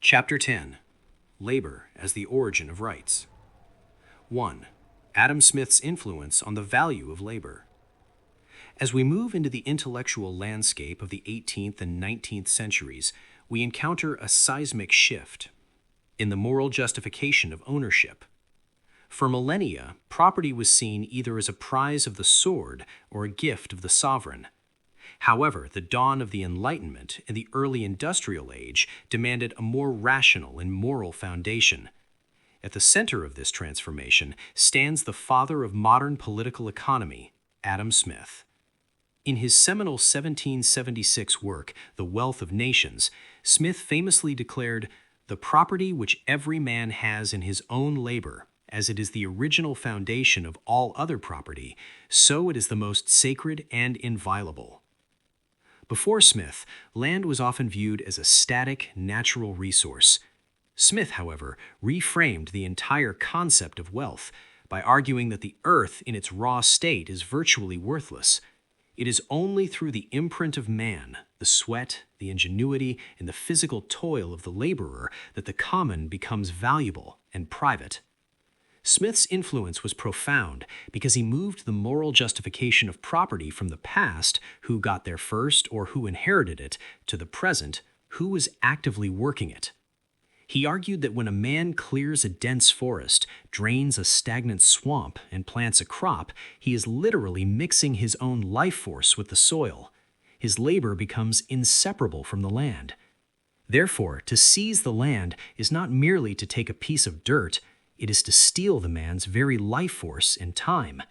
Chapter 10. Labor as the Origin of Rights. 1. Adam Smith's Influence on the Value of Labor. As we move into the intellectual landscape of the 18th and 19th centuries, we encounter a seismic shift in the moral justification of ownership. For millennia, property was seen either as a prize of the sword or a gift of the sovereign. However, the dawn of the Enlightenment and the early industrial age demanded a more rational and moral foundation. At the center of this transformation stands the father of modern political economy, Adam Smith. In his seminal 1776 work, The Wealth of Nations, Smith famously declared, "The property which every man has in his own labor, as it is the original foundation of all other property, so it is the most sacred and inviolable." Before Smith, land was often viewed as a static, natural resource. Smith, however, reframed the entire concept of wealth by arguing that the earth in its raw state is virtually worthless. It is only through the imprint of man, the sweat, the ingenuity, and the physical toil of the laborer, that the common becomes valuable and private. Smith's influence was profound because he moved the moral justification of property from the past, who got there first or who inherited it, to the present, who was actively working it. He argued that when a man clears a dense forest, drains a stagnant swamp, and plants a crop, he is literally mixing his own life force with the soil. His labor becomes inseparable from the land. Therefore, to seize the land is not merely to take a piece of dirt, it is to steal the man's very life force and time.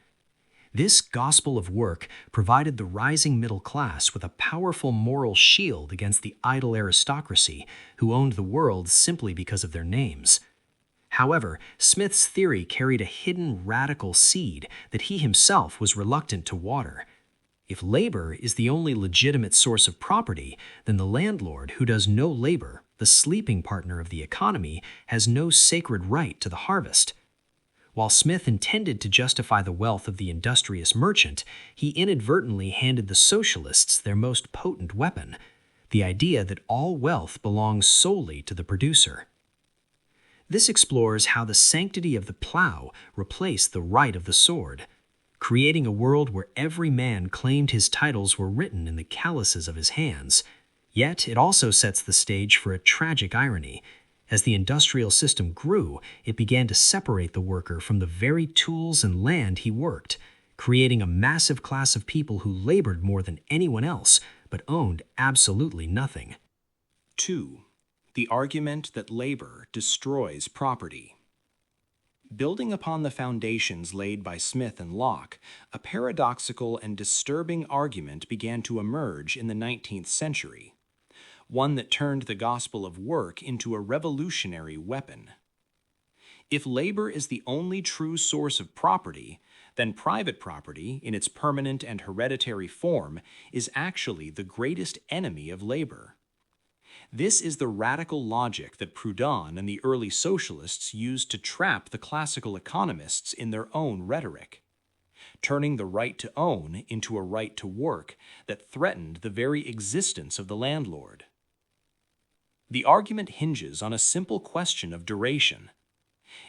This gospel of work provided the rising middle class with a powerful moral shield against the idle aristocracy who owned the world simply because of their names. However, Smith's theory carried a hidden radical seed that he himself was reluctant to water. If labor is the only legitimate source of property, then the landlord who does no labor, the sleeping partner of the economy, has no sacred right to the harvest. While Smith intended to justify the wealth of the industrious merchant, he inadvertently handed the socialists their most potent weapon, the idea that all wealth belongs solely to the producer. This explores how the sanctity of the plow replaced the right of the sword, creating a world where every man claimed his titles were written in the calluses of his hands. Yet it also sets the stage for a tragic irony. As the industrial system grew, it began to separate the worker from the very tools and land he worked, creating a massive class of people who labored more than anyone else, but owned absolutely nothing. 2. The argument that labor destroys property. Building upon the foundations laid by Smith and Locke, a paradoxical and disturbing argument began to emerge in the 19th century, one that turned the gospel of work into a revolutionary weapon. If labor is the only true source of property, then private property, in its permanent and hereditary form, is actually the greatest enemy of labor. This is the radical logic that Proudhon and the early socialists used to trap the classical economists in their own rhetoric, turning the right to own into a right to work that threatened the very existence of the landlord. The argument hinges on a simple question of duration.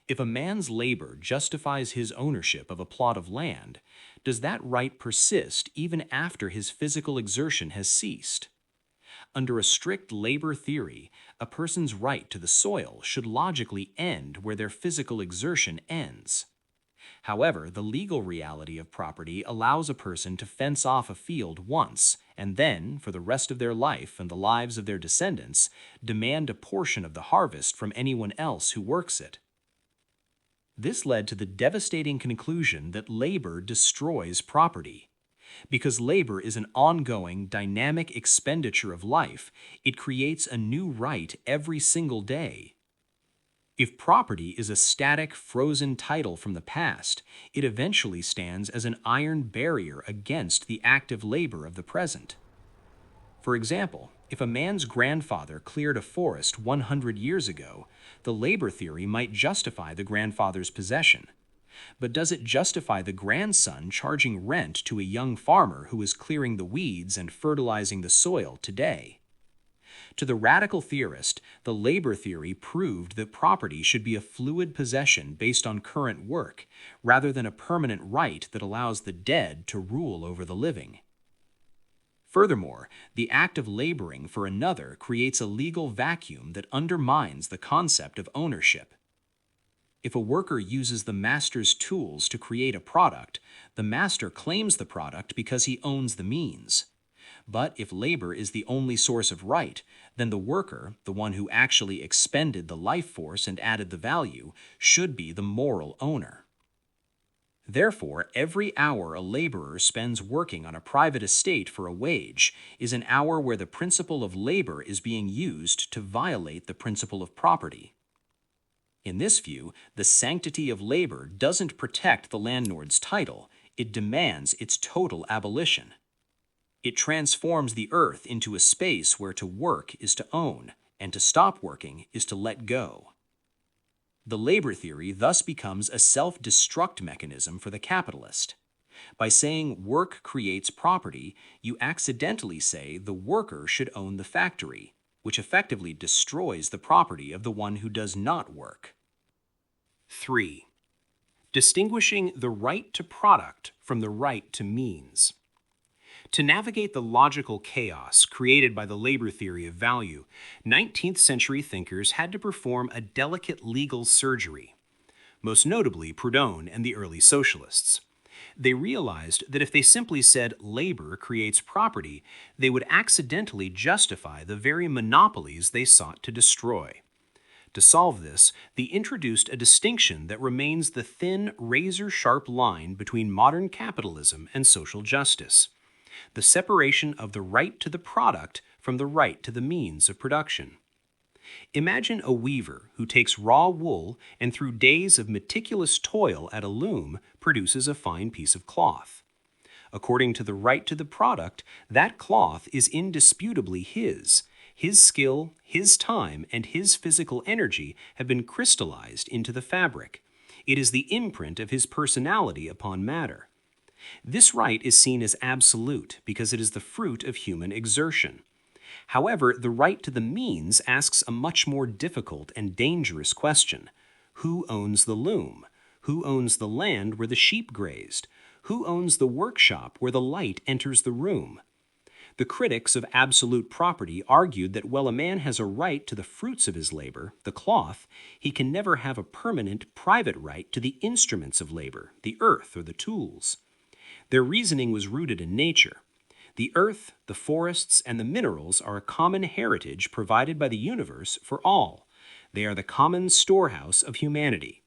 If a man's labor justifies his ownership of a plot of land, does that right persist even after his physical exertion has ceased? Under a strict labor theory, a person's right to the soil should logically end where their physical exertion ends. However, the legal reality of property allows a person to fence off a field once, and then, for the rest of their life and the lives of their descendants, demand a portion of the harvest from anyone else who works it. This led to the devastating conclusion that labor destroys property. Because labor is an ongoing, dynamic expenditure of life, it creates a new right every single day. If property is a static, frozen title from the past, it eventually stands as an iron barrier against the active labor of the present. For example, if a man's grandfather cleared a forest 100 years ago, the labor theory might justify the grandfather's possession. But does it justify the grandson charging rent to a young farmer who is clearing the weeds and fertilizing the soil today? To the radical theorist, the labor theory proved that property should be a fluid possession based on current work, rather than a permanent right that allows the dead to rule over the living. Furthermore, the act of laboring for another creates a legal vacuum that undermines the concept of ownership. If a worker uses the master's tools to create a product, the master claims the product because he owns the means. But if labor is the only source of right, then the worker, the one who actually expended the life force and added the value, should be the moral owner. Therefore, every hour a laborer spends working on a private estate for a wage is an hour where the principle of labor is being used to violate the principle of property. In this view, the sanctity of labor doesn't protect the landlord's title, it demands its total abolition. It transforms the earth into a space where to work is to own, and to stop working is to let go. The labor theory thus becomes a self-destruct mechanism for the capitalist. By saying work creates property, you accidentally say the worker should own the factory, which effectively destroys the property of the one who does not work. 3. Distinguishing the right to product from the right to means. To navigate the logical chaos created by the labor theory of value, 19th century thinkers had to perform a delicate legal surgery, most notably Proudhon and the early socialists. They realized that if they simply said labor creates property, they would accidentally justify the very monopolies they sought to destroy. To solve this, they introduced a distinction that remains the thin, razor-sharp line between modern capitalism and social justice: the separation of the right to the product from the right to the means of production. Imagine a weaver who takes raw wool and through days of meticulous toil at a loom produces a fine piece of cloth. According to the right to the product, that cloth is indisputably his. His skill, his time, and his physical energy have been crystallized into the fabric. It is the imprint of his personality upon matter. This right is seen as absolute because it is the fruit of human exertion. However, the right to the means asks a much more difficult and dangerous question. Who owns the loom? Who owns the land where the sheep grazed? Who owns the workshop where the light enters the room? The critics of absolute property argued that while a man has a right to the fruits of his labor, the cloth, he can never have a permanent private right to the instruments of labor, the earth or the tools. Their reasoning was rooted in nature. The earth, the forests, and the minerals are a common heritage provided by the universe for all. They are the common storehouse of humanity.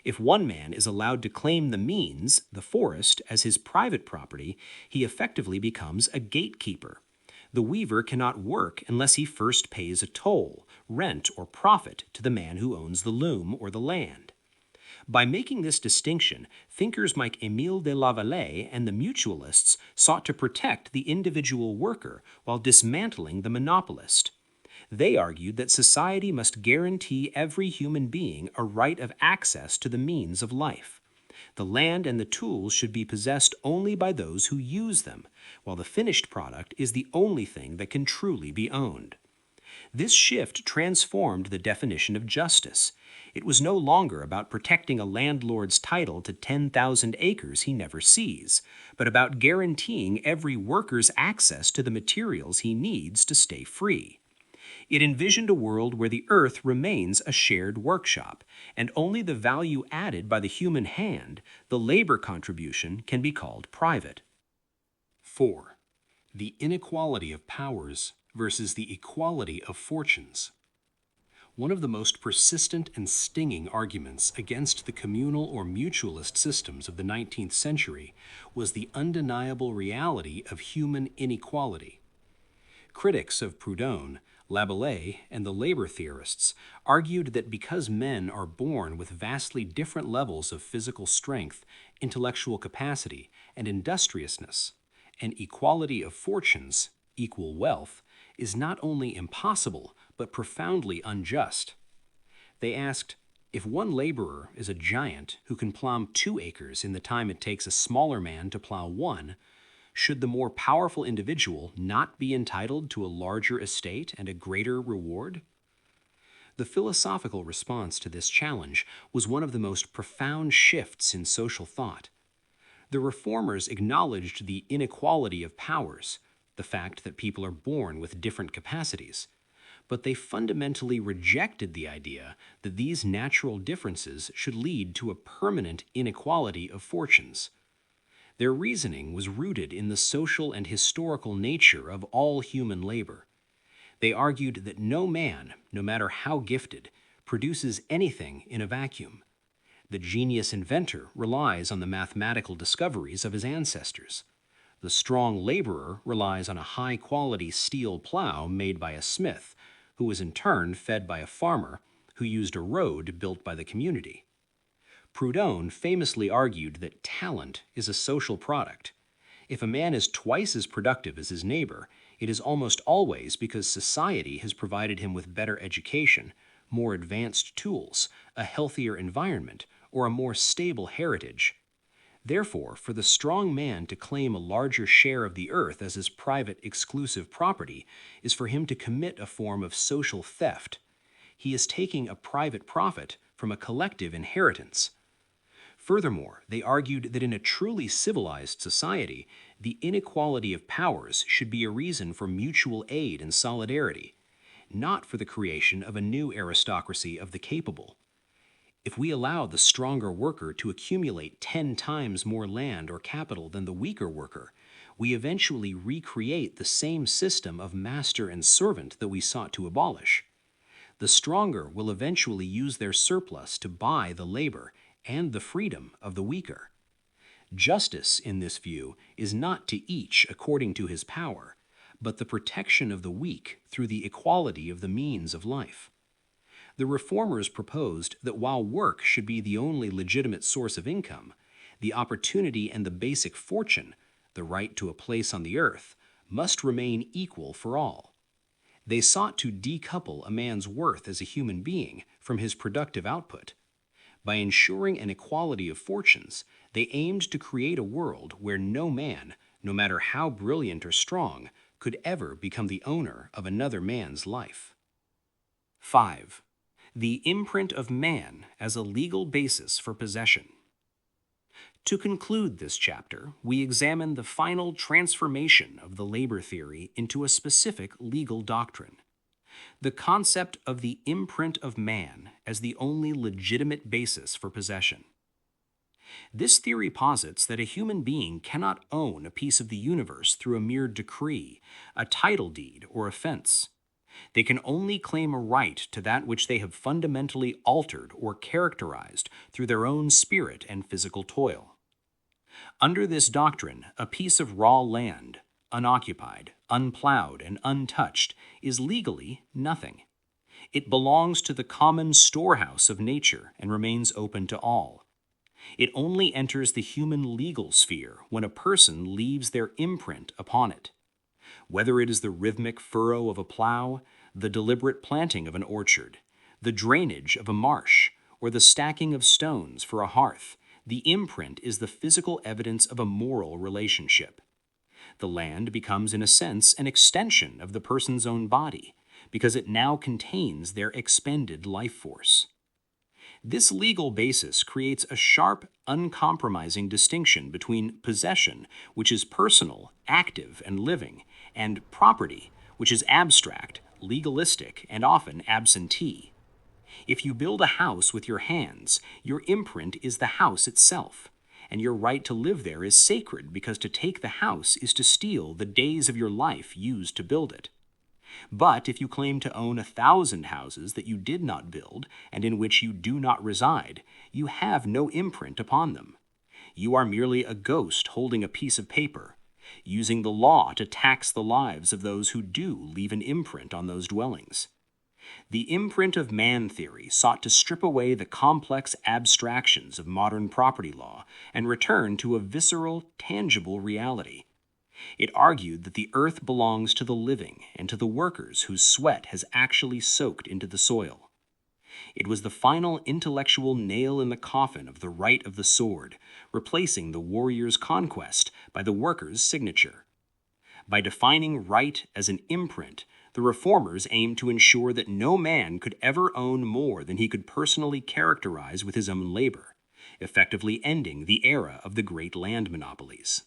If one man is allowed to claim the means, the forest, as his private property, he effectively becomes a gatekeeper. The weaver cannot work unless he first pays a toll, rent, or profit to the man who owns the loom or the land. By making this distinction, thinkers like Émile de Lavallee and the mutualists sought to protect the individual worker while dismantling the monopolist. They argued that society must guarantee every human being a right of access to the means of life. The land and the tools should be possessed only by those who use them, while the finished product is the only thing that can truly be owned. This shift transformed the definition of justice. It was no longer about protecting a landlord's title to 10,000 acres he never sees, but about guaranteeing every worker's access to the materials he needs to stay free. It envisioned a world where the earth remains a shared workshop, and only the value added by the human hand, the labor contribution, can be called private. 4. The inequality of powers versus the equality of fortunes. One of the most persistent and stinging arguments against the communal or mutualist systems of the 19th century was the undeniable reality of human inequality. Critics of Proudhon, Lavallee, and the labor theorists argued that because men are born with vastly different levels of physical strength, intellectual capacity, and industriousness, an equality of fortunes, equal wealth, is not only impossible, but profoundly unjust. They asked, if one laborer is a giant who can plow 2 acres in the time it takes a smaller man to plow 1, Should the more powerful individual not be entitled to a larger estate and a greater reward? The philosophical response to this challenge was one of the most profound shifts in social thought. The reformers acknowledged the inequality of powers, the fact that people are born with different capacities, but they fundamentally rejected the idea that these natural differences should lead to a permanent inequality of fortunes. Their reasoning was rooted in the social and historical nature of all human labor. They argued that no man, no matter how gifted, produces anything in a vacuum. The genius inventor relies on the mathematical discoveries of his ancestors. The strong laborer relies on a high-quality steel plow made by a smith, who was in turn fed by a farmer who used a road built by the community. Proudhon famously argued that talent is a social product. If a man is twice as productive as his neighbor, it is almost always because society has provided him with better education, more advanced tools, a healthier environment, or a more stable heritage. Therefore, for the strong man to claim a larger share of the earth as his private, exclusive property is for him to commit a form of social theft. He is taking a private profit from a collective inheritance. Furthermore, they argued that in a truly civilized society, the inequality of powers should be a reason for mutual aid and solidarity, not for the creation of a new aristocracy of the capable. If we allow the stronger worker to accumulate 10 times more land or capital than the weaker worker, we eventually recreate the same system of master and servant that we sought to abolish. The stronger will eventually use their surplus to buy the labor and the freedom of the weaker. Justice, in this view, is not to each according to his power, but the protection of the weak through the equality of the means of life. The reformers proposed that while work should be the only legitimate source of income, the opportunity and the basic fortune, the right to a place on the earth, must remain equal for all. They sought to decouple a man's worth as a human being from his productive output. By ensuring an equality of fortunes, they aimed to create a world where no man, no matter how brilliant or strong, could ever become the owner of another man's life. 5. The imprint of man as a legal basis for possession. To conclude this chapter, we examine the final transformation of the labor theory into a specific legal doctrine. The concept of the imprint of man as the only legitimate basis for possession. This theory posits that a human being cannot own a piece of the universe through a mere decree, a title deed, or a fence. They can only claim a right to that which they have fundamentally altered or characterized through their own spirit and physical toil. Under this doctrine, a piece of raw land, unoccupied, unplowed, and untouched, is legally nothing. It belongs to the common storehouse of nature and remains open to all. It only enters the human legal sphere when a person leaves their imprint upon it. Whether it is the rhythmic furrow of a plow, the deliberate planting of an orchard, the drainage of a marsh, or the stacking of stones for a hearth, the imprint is the physical evidence of a moral relationship. The land becomes, in a sense, an extension of the person's own body, because it now contains their expended life force. This legal basis creates a sharp, uncompromising distinction between possession, which is personal, active, and living, and property, which is abstract, legalistic, and often absentee. If you build a house with your hands, your imprint is the house itself, and your right to live there is sacred because to take the house is to steal the days of your life used to build it. But if you claim to own 1,000 houses that you did not build and in which you do not reside, you have no imprint upon them. You are merely a ghost holding a piece of paper, using the law to tax the lives of those who do leave an imprint on those dwellings. The imprint of man theory sought to strip away the complex abstractions of modern property law and return to a visceral, tangible reality. It argued that the earth belongs to the living and to the workers whose sweat has actually soaked into the soil. It was the final intellectual nail in the coffin of the right of the sword, replacing the warrior's conquest by the worker's signature. By defining right as an imprint, the reformers aimed to ensure that no man could ever own more than he could personally characterize with his own labor, effectively ending the era of the great land monopolies.